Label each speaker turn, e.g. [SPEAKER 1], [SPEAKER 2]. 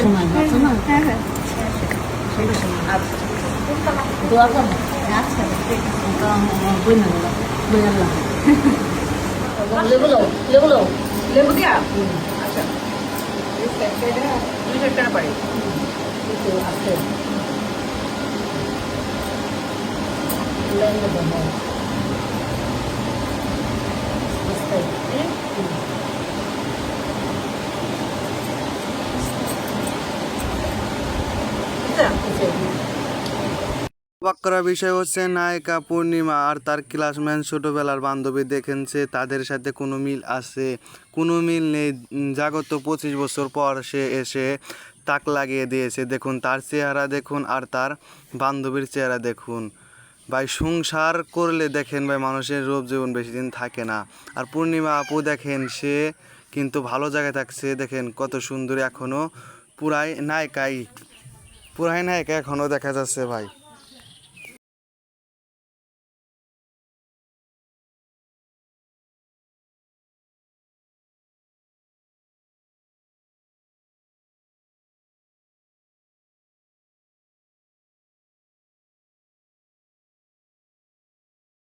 [SPEAKER 1] সময় আছে না?
[SPEAKER 2] হ্যাঁ হ্যাঁ
[SPEAKER 1] সন্ধ্যার সময়। আচ্ছা। দোয়া করবো।
[SPEAKER 2] আচ্ছা ঠিক আছে
[SPEAKER 1] বই না বই আল্লাহ। লেবু লো লেবু লো।
[SPEAKER 2] লেবু দিয়া আচ্ছা দুই সাইড কেন পারি
[SPEAKER 1] একটু আস্তে লেবু দেবো। আস্তে।
[SPEAKER 3] অবাক করার বিষয় হচ্ছে নায়িকা পূর্ণিমা আর তার ক্লাসমেট ছোটবেলার বান্ধবী দেখেনছে তাদের সাথে কোনো মিল আছে, কোনো মিল নেই। জাগত 25 বছর পর সে এসে তাক লাগিয়ে দিয়েছে। দেখুন তার চেহারা দেখুন আর তার বান্ধবীর চেহারা দেখুন। ভাই সংসার করলে দেখেন ভাই মানুষের রূপ জীবন বেশি দিন থাকে না। আর পূর্ণিমা আপু দেখেন সে কিন্তু ভালো জায়গায় থাকছে, দেখেন কত সুন্দর এখনও পুরাই নায়িকা এখনও দেখা যাচ্ছে ভাই।